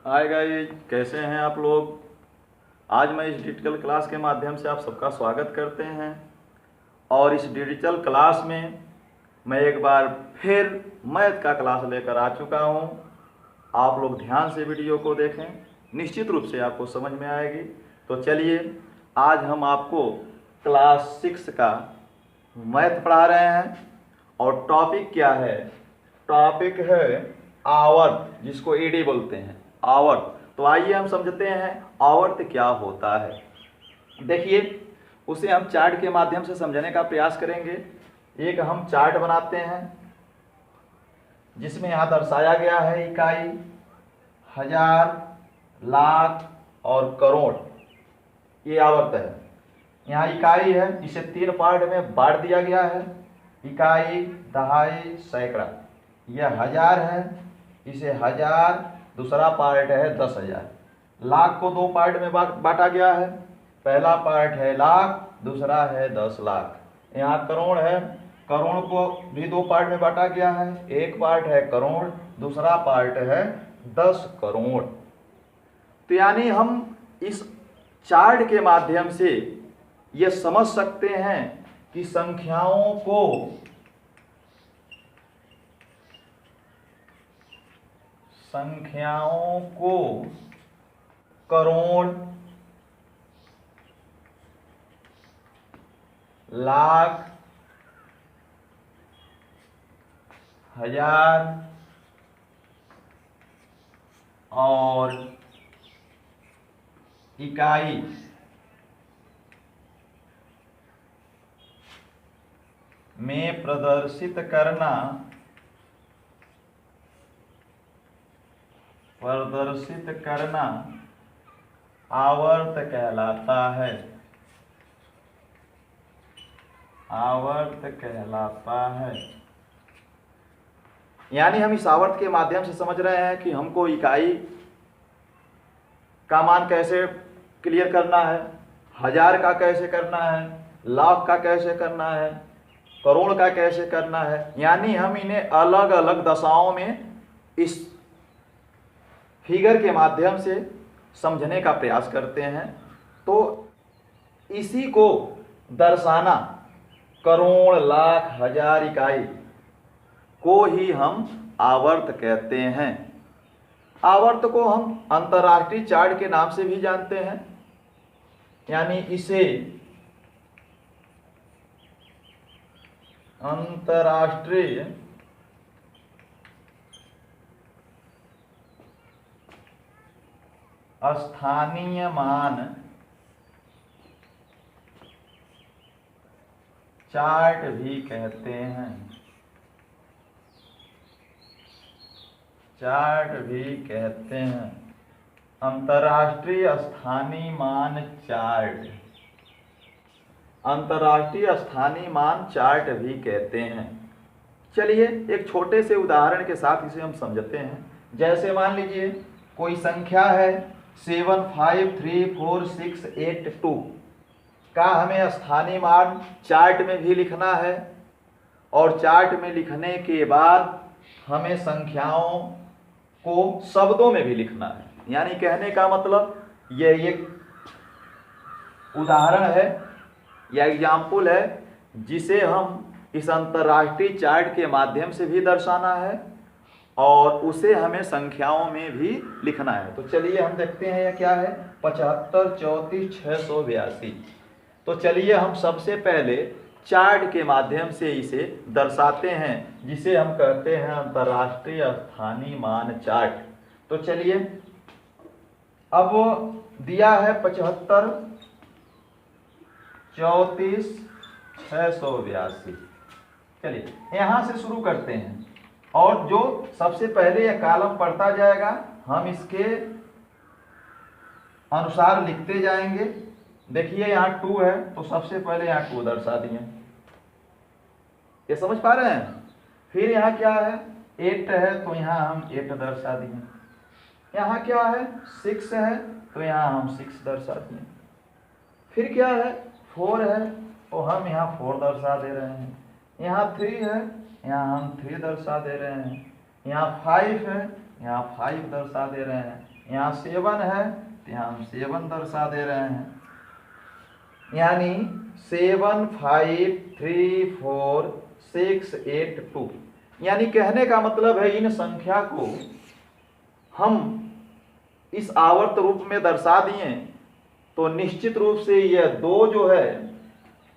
Hi guys, कैसे हैं आप लोग। आज मैं इस डिजिटल क्लास के माध्यम से आप सबका स्वागत करते हैं। और इस डिजिटल क्लास में मैं एक बार फिर मैथ का क्लास लेकर आ चुका हूं। आप लोग ध्यान से वीडियो को देखें, निश्चित रूप से आपको समझ में आएगी। तो चलिए, आज हम आपको क्लास 6 का मैथ पढ़ा रहे हैं। और टॉपिक क्या है? टॉपिक है आवर्त, जिसको ईडी बोलते हैं, आवर्त। तो आइए हम समझते हैं आवर्त क्या होता है। देखिए, उसे हम चार्ट के माध्यम से समझने का प्रयास करेंगे। एक हम चार्ट बनाते हैं जिसमें यहाँ दर्शाया गया है इकाई, हजार, लाख और करोड़। ये आवर्त है। यहाँ इकाई है, इसे 3 पार्ट में बांट दिया गया है। इकाई, दहाई, सैकड़ा। यह हजार है, इसे हजार, दूसरा पार्ट है 10,000। लाख को 2 पार्ट में बांटा गया है। पहला पार्ट है लाख, दूसरा है 10 लाख। यहाँ करोड़ है, करोड़ को भी 2 पार्ट में बांटा गया है। एक पार्ट है करोड़, दूसरा पार्ट है 10 करोड़। तो यानी हम इस चार्ट के माध्यम से ये समझ सकते हैं कि संख्याओं को करोड़, लाख, हजार और इकाई में प्रदर्शित करना आवर्त कहलाता है। आवर्त कहलाता है। यानी हम इस आवर्त के माध्यम से समझ रहे हैं कि हमको इकाई का मान कैसे क्लियर करना है, हजार का कैसे करना है, लाख का कैसे करना है, करोड़ का कैसे करना है। यानी हम इन्हें अलग अलग दशाओं में इस फिगर के माध्यम से समझने का प्रयास करते हैं। तो इसी को दर्शाना, करोड़, लाख, हजार, इकाई को ही हम आवर्त कहते हैं। आवर्त को हम अंतर्राष्ट्रीय चार्ट के नाम से भी जानते हैं। यानी इसे अंतर्राष्ट्रीय स्थानीय मान चार्ट भी कहते हैं। चार्ट भी कहते हैं। अंतर्राष्ट्रीय स्थानीय मान चार्ट, अंतर्राष्ट्रीय स्थानीय मान चार्ट भी कहते हैं। चलिए, एक छोटे से उदाहरण के साथ इसे हम समझते हैं। जैसे मान लीजिए कोई संख्या है 7534682 का हमें स्थानीय मान चार्ट में भी लिखना है। और चार्ट में लिखने के बाद हमें संख्याओं को शब्दों में भी लिखना है। यानी कहने का मतलब यह एक उदाहरण है या एग्जाम्पल है जिसे हम इस अंतर्राष्ट्रीय चार्ट के माध्यम से भी दर्शाना है और उसे हमें संख्याओं में भी लिखना है। तो चलिए हम देखते हैं यह क्या है, 75 34 682। तो चलिए हम सबसे पहले चार्ट के माध्यम से इसे दर्शाते हैं, जिसे हम कहते हैं अंतर्राष्ट्रीय स्थानीय मान चार्ट। तो चलिए, अब दिया है 75 34 682। चलिए यहां से शुरू करते हैं और जो सबसे पहले यह कॉलम पढ़ता जाएगा हम इसके अनुसार लिखते जाएंगे। देखिए यहाँ 2 है तो सबसे पहले यहाँ 2 दर्शा दिए। ये समझ पा रहे हैं? फिर यहाँ क्या है, 8 है तो यहाँ हम 8 दर्शा दिए। यहाँ क्या है, 6 है तो यहाँ हम 6 दर्शा दिए। फिर क्या है, 4 है तो हम यहाँ 4 दर्शा दे रहे हैं। यहाँ 3 है, यहाँ हम 3 दर्शा दे रहे हैं। यहाँ 5 है यहाँ 5 दर्शा दे रहे हैं, यहाँ 7 है तो यहाँ हम 7 दर्शा दे रहे हैं। यानी 7 5 3 4 6 8 2। यानी कहने का मतलब है इन संख्या को हम इस आवर्त रूप में दर्शा दिए तो निश्चित रूप से यह 2 जो है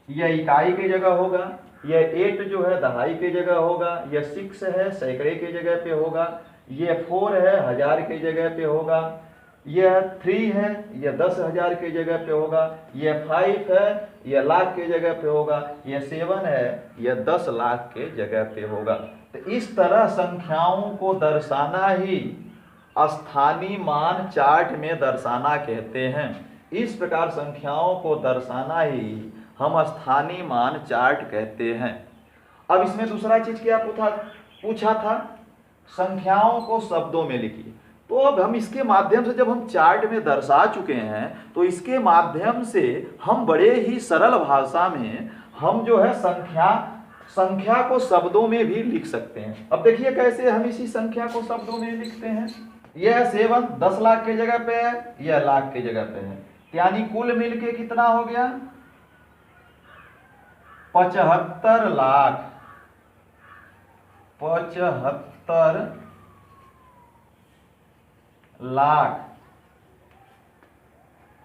यह इकाई की जगह होगा, यह 8 जो है दहाई की जगह होगा, यह 6 है सैकड़े की जगह पे होगा, यह 4 है हजार की जगह पे होगा, यह 3 है यह 10,000 की जगह पे होगा, यह 5 है यह लाख की जगह पे होगा, यह 7 है यह 10 लाख के जगह पे होगा। तो इस तरह संख्याओं को दर्शाना ही स्थानीय मान चार्ट में दर्शाना कहते हैं। इस प्रकार संख्याओं को दर्शाना ही हम स्थानीय मान चार्ट कहते हैं। अब इसमें दूसरा चीज क्या पूछा था, संख्याओं को शब्दों में लिखिए। तो अब हम इसके माध्यम से जब हम चार्ट में दर्शा चुके हैं तो इसके माध्यम से हम बड़े ही सरल भाषा में हम जो है संख्या को शब्दों में भी लिख सकते हैं। अब देखिए कैसे हम इसी संख्या को शब्दों में लिखते हैं। यह 7 10 लाख की जगह पे है, यह लाख की जगह पे है, यानी कुल मिलके कितना हो गया 75 लाख। 75 लाख।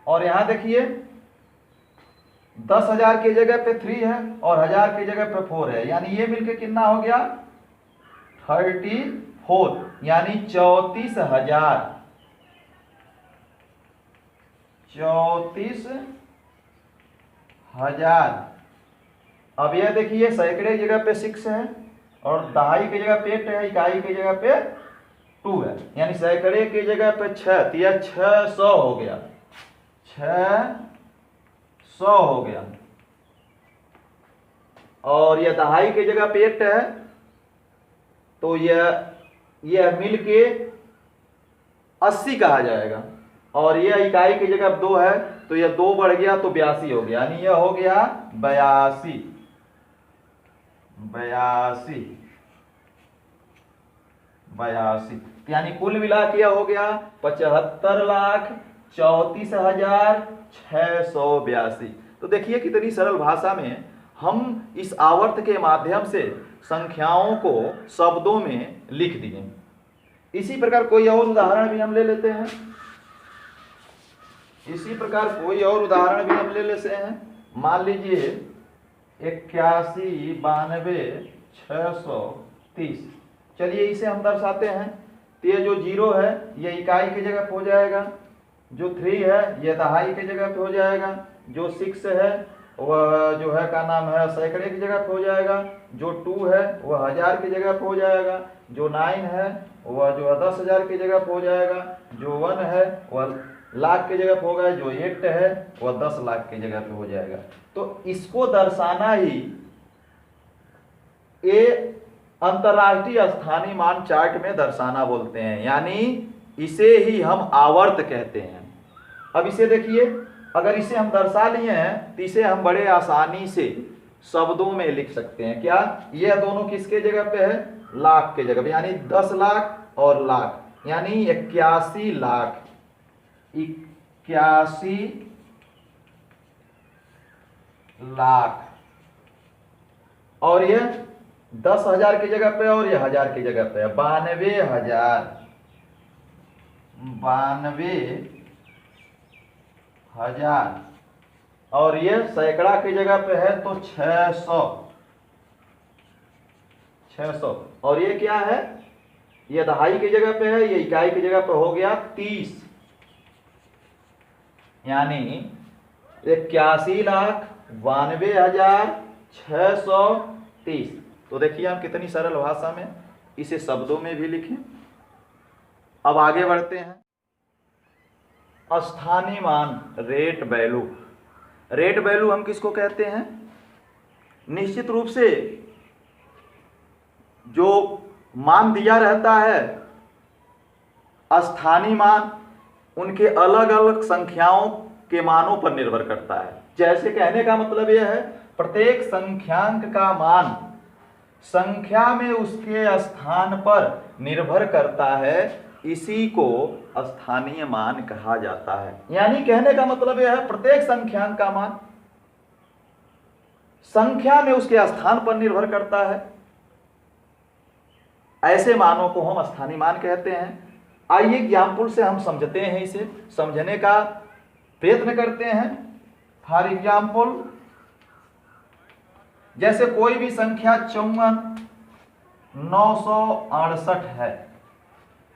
और यहां देखिए 10,000 की जगह पे 3 है और 1000 की जगह पे 4 है, यानी ये मिलके कितना हो गया 34, यानी 34,000। 34,000। अब यह देखिए सैकड़े की जगह पे 6 है और दहाई की जगह पे 8 है, इकाई की जगह पे 2 है, यानी सैकड़े की जगह पे 6 तो यह 600 हो गया। 600 हो गया। और यह दहाई की जगह पे 8 है तो यह मिलके 80 कहा जाएगा। और यह इकाई की जगह 2 है तो यह 2 बढ़ गया तो 82 हो गया, यानी यह हो गया 82। 82 यानी कुल मिला के हो गया 75,34,682। तो देखिए कितनी सरल भाषा में हम इस आवर्त के माध्यम से संख्याओं को शब्दों में लिख दिए। इसी प्रकार कोई और उदाहरण भी हम ले लेते हैं। मान लीजिए 81, 92, 630। चलिए इसे हम दर्शाते हैं। तो ये जो 0 है ये इकाई की जगह पे हो जाएगा, जो 3 है ये दहाई की जगह पे हो जाएगा, जो 6 है वह जो है का नाम है सैकड़े की जगह पे हो जाएगा, जो 2 है वह 1000 की जगह पे हो जाएगा, जो 9 है वह जो 10,000 की जगह पे हो जाएगा, जो 1 है वह लाख की जगह पे होगा, जो 8 है वह 10 लाख की जगह पे हो जाएगा। तो इसको दर्शाना ही ये अंतरराष्ट्रीय स्थानीय मान चार्ट में दर्शाना बोलते हैं, यानी इसे ही हम आवर्त कहते हैं। अब इसे देखिए, अगर इसे हम दर्शा लिए हैं तो इसे हम बड़े आसानी से शब्दों में लिख सकते हैं। क्या यह दोनों किसके जगह पे है, लाख के जगह पे, यानी 10 लाख और लाख, यानी 81 लाख। 81 लाख। और यह 10,000 की जगह पे और यह 1000 की जगह पे है 92,000। 92,000। और यह सैकड़ा की जगह पे है तो 600। और ये क्या है, ये दहाई की जगह पे है, ये इकाई की जगह पे हो गया 30, यानी 81,92,630। तो देखिए हम कितनी सरल भाषा में इसे शब्दों में भी लिखें। अब आगे बढ़ते हैं। स्थानीय मान रेट वैल्यू। रेट वैल्यू हम किसको कहते हैं, निश्चित रूप से जो मान दिया रहता है स्थानीय मान उनके अलग अलग संख्याओं के मानों पर निर्भर करता है। जैसे कहने का मतलब यह है प्रत्येक संख्यांक का मान संख्या में उसके स्थान पर निर्भर करता है इसी को स्थानीय मान कहा जाता है। यानी कहने का मतलब यह है प्रत्येक संख्यांक का मान संख्या में उसके स्थान पर निर्भर करता है। ऐसे मानों को हम स्थानीय मान कहते हैं। आइए एग्जाम्पल से हम समझते हैं, इसे समझने का प्रयत्न करते हैं। फॉर एग्जाम्पल, जैसे कोई भी संख्या 54,968 है,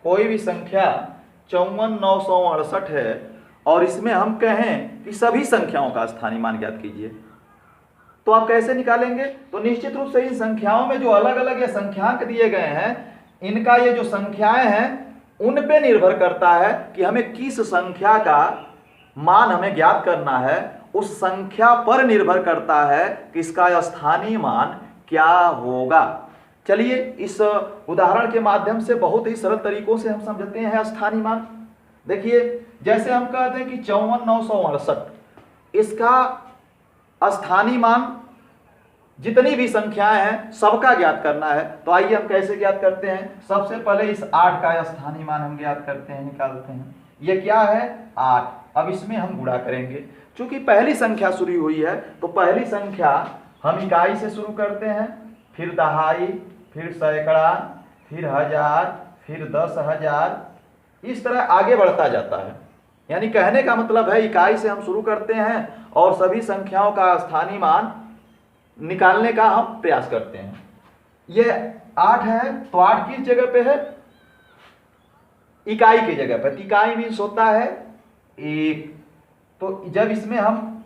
कोई भी संख्या 54,968 है और इसमें हम कहें कि सभी संख्याओं का स्थानीय मान ज्ञात कीजिए, तो आप कैसे निकालेंगे? तो निश्चित रूप से इन संख्याओं में जो अलग अलग ये संख्यांक दिए गए हैं, इनका ये जो संख्याएं हैं उन पे निर्भर करता है कि हमें किस संख्या का मान हमें ज्ञात करना है। उस संख्या पर निर्भर करता है कि इसका स्थानीय मान क्या होगा। चलिए इस उदाहरण के माध्यम से बहुत ही सरल तरीकों से हम समझते हैं स्थानीय मान। देखिए, जैसे हम कहते हैं कि 54,968, इसका स्थानीय मान जितनी भी संख्याएं हैं सबका ज्ञात करना है। तो आइए हम कैसे ज्ञात करते हैं। सबसे पहले इस 8 का स्थानीय मान हम ज्ञात करते हैं, निकालते हैं। ये क्या है? 8। अब इसमें हम गुणा करेंगे। चूंकि पहली संख्या शुरू हुई है तो पहली संख्या हम इकाई से शुरू करते हैं, फिर दहाई, फिर सैकड़ा, फिर हजार, फिर 10,000, इस तरह आगे बढ़ता जाता है। यानी कहने का मतलब है इकाई से हम शुरू करते हैं और सभी संख्याओं का स्थानीय मान निकालने का हम प्रयास करते हैं। ये 8 है तो 8 किस जगह पे है? इकाई की जगह पे। इकाई मीन्स होता है 1। तो जब इसमें हम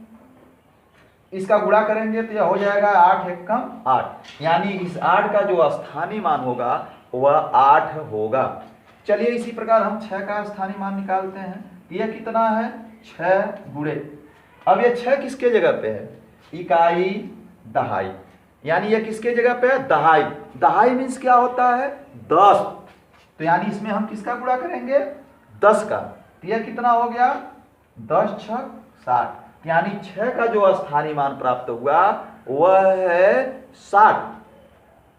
इसका गुणा करेंगे तो यह हो जाएगा 8 एकम 8, यानी इस 8 का जो स्थानीय मान होगा वह 8 होगा। चलिए इसी प्रकार हम 6 का स्थानीय मान निकालते हैं। यह कितना है? 6 गुणे। अब ये 6 किसके जगह पे है? इकाई, दहाई, यानी ये किसके जगह पे है? दहाई। दहाई मीन्स क्या होता है? 10। तो यानी इसमें हम किसका गुणा करेंगे? 10 का। तो यह कितना हो गया? 10 छक 60, यानी 6 का जो स्थानीय मान प्राप्त हुआ वह है 60।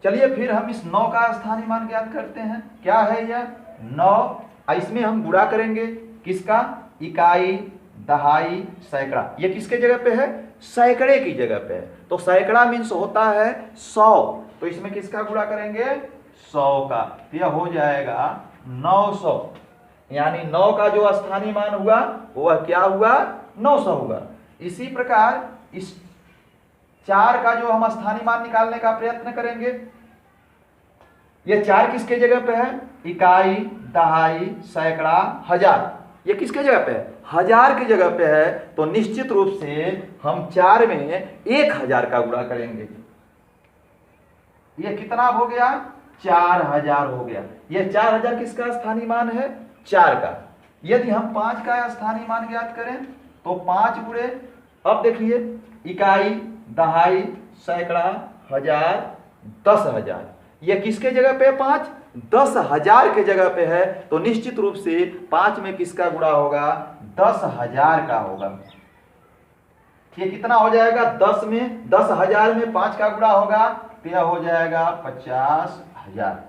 चलिए फिर हम इस 9 का स्थानीय मान ज्ञात करते हैं। क्या है यह? 9। इसमें हम गुणा करेंगे किसका? इकाई, दहाई, सैकड़ा। ये किसके जगह पे है? सैकड़े की जगह पे है। तो सैकड़ा मीन्स होता है 100। तो इसमें किसका गुणा करेंगे? 100 का। तो यह हो जाएगा 900, यानी 9 का जो स्थानीय मान हुआ वह क्या हुआ? 900 हुआ। इसी प्रकार इस 4 का जो हम स्थानीय मान निकालने का प्रयत्न करेंगे, यह 4 किसके जगह पे है? इकाई, दहाई, सैकड़ा, हजार। ये किसके जगह पे है? 1000 की जगह पे है। तो निश्चित रूप से हम 4 में 1000 का गुणा करेंगे। ये कितना हो गया? 4000 हो गया। ये 4000 किसका स्थानीय मान है? 4 का। यदि हम 5 का स्थानीय मान ज्ञात करें तो 5 गुणे, अब देखिए, इकाई, दहाई, सैकड़ा, हजार, 10,000। ये किसके जगह पे? 5 10,000 के जगह पे है। तो निश्चित रूप से 5 में किसका गुणा होगा? 10,000 का होगा। ये कितना हो जाएगा? 10,000 में 5 का गुणा होगा तो यह हो जाएगा 50,000।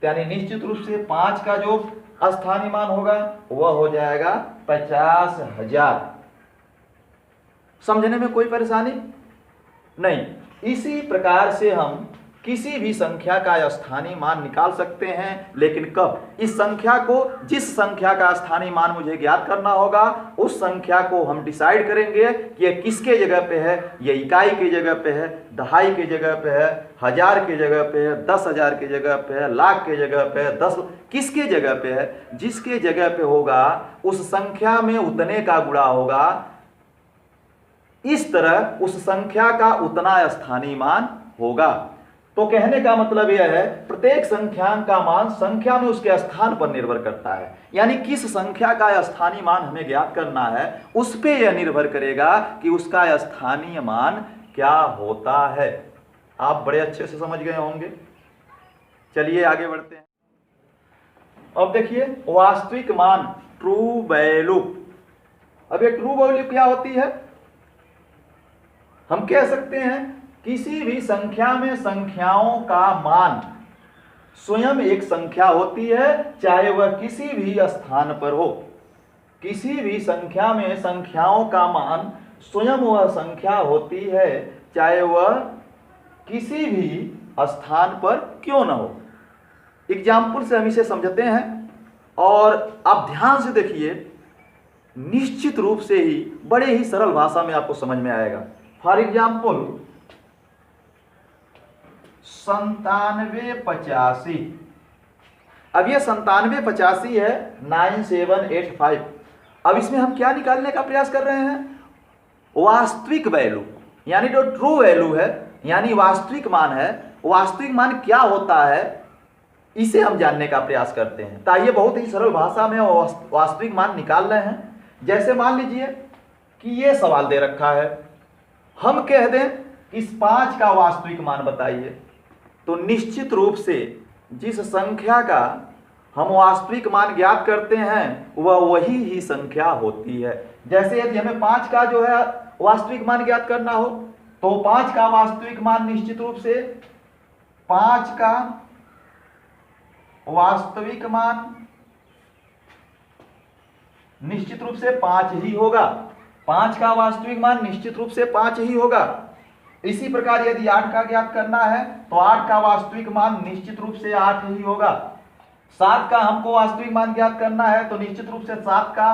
यानी निश्चित रूप से 5 का जो स्थानीय मान होगा वह हो जाएगा 50,000। समझने में कोई परेशानी नहीं। इसी प्रकार से हम किसी भी संख्या का स्थानीय मान निकाल सकते हैं, लेकिन कब? इस संख्या को, जिस संख्या का स्थानीय मान मुझे ज्ञात करना होगा उस संख्या को हम डिसाइड करेंगे कि ये किसके जगह पे है। ये इकाई की जगह पे है, दहाई की जगह पे है, हजार की जगह पे है, 10,000 की जगह पे है, लाख की जगह पे है, 10, किसके जगह पे है? जिसके जगह पे होगा उस संख्या में उतने का गुणा होगा। इस तरह उस संख्या का उतना स्थानीय मान होगा। तो कहने का मतलब यह है प्रत्येक संख्यांक का मान संख्या में उसके स्थान पर निर्भर करता है। यानी किस संख्या का स्थानीय मान हमें ज्ञात करना है उस पे यह निर्भर करेगा कि उसका स्थानीय मान क्या होता है। आप बड़े अच्छे से समझ गए होंगे। चलिए आगे बढ़ते हैं। अब देखिए वास्तविक मान, ट्रू वैल्यू। अब ये ट्रू वैल्यू क्या होती है? हम कह सकते हैं किसी भी संख्या में संख्याओं का मान स्वयं एक संख्या होती है, चाहे वह किसी भी स्थान पर हो। किसी भी संख्या में संख्याओं का मान स्वयं वह संख्या होती है, चाहे वह किसी भी स्थान पर क्यों न हो। एग्जाम्पल से हम इसे समझते हैं और आप ध्यान से देखिए, निश्चित रूप से ही बड़े ही सरल भाषा में आपको समझ में आएगा। For example 9785। अब ये 9785 है 9785। अब इसमें हम क्या निकालने का प्रयास कर रहे हैं? वास्तविक वैल्यू, यानी जो ट्रू वैल्यू है, यानी वास्तविक मान है। वास्तविक मान क्या होता है इसे हम जानने का प्रयास करते हैं। तो ये बहुत ही सरल भाषा में वास्तविक मान निकाल रहे हैं। जैसे मान लीजिए कि ये सवाल दे रखा है, हम कह दें इस 5 का वास्तविक मान बताइए, तो निश्चित रूप से जिस संख्या का हम वास्तविक मान ज्ञात करते हैं वह वही ही संख्या होती है। जैसे यदि हमें 5 का जो है वास्तविक मान ज्ञात करना हो, तो 5 का वास्तविक मान निश्चित रूप से 5 का वास्तविक मान निश्चित रूप से 5 ही होगा। 5 का वास्तविक मान निश्चित रूप से 5 ही होगा। इसी प्रकार यदि 8 का ज्ञात करना है तो 8 का वास्तविक मान निश्चित रूप से 8 ही होगा। 7 का हमको वास्तविक मान ज्ञात करना है तो निश्चित रूप से 7 का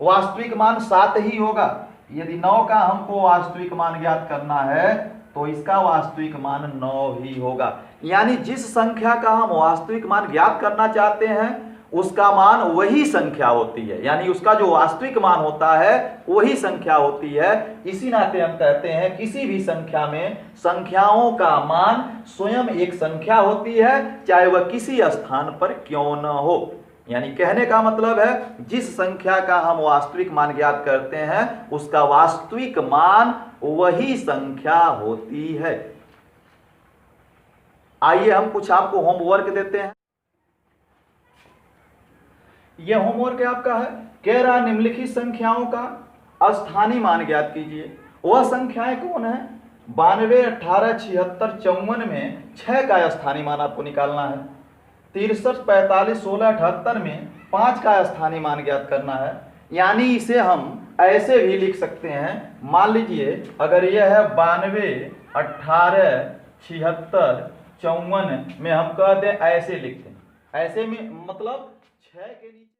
वास्तविक मान 7 ही होगा। यदि 9 का हमको वास्तविक मान ज्ञात करना है तो इसका वास्तविक मान 9 ही होगा। यानी जिस संख्या का हम वास्तविक मान ज्ञात करना चाहते हैं उसका मान वही संख्या होती है, यानी उसका जो वास्तविक मान होता है वही संख्या होती है। इसी नाते हम कहते हैं किसी भी संख्या में संख्याओं का मान स्वयं एक संख्या होती है, चाहे वह किसी स्थान पर क्यों न हो। यानी कहने का मतलब है जिस संख्या का हम वास्तविक मान ज्ञात करते हैं उसका वास्तविक मान वही संख्या होती है। आइए हम कुछ आपको होमवर्क देते हैं। यह होमवर्क आपका है, कह रहा निम्नलिखित संख्याओं का स्थानीय मान ज्ञात कीजिए। वह संख्याएं कौन है? 92, 18, 76, 54 में 6 का स्थानीय मान आपको निकालना है। 63, 45, 16, 78 में 5 का स्थानीय मान ज्ञात करना है। यानी इसे हम ऐसे भी लिख सकते हैं, मान लीजिए अगर यह है 92, 18, 76, 54 में हम कहते हैं ऐसे लिखते हैं। ऐसे में मतलब 6 के नीचे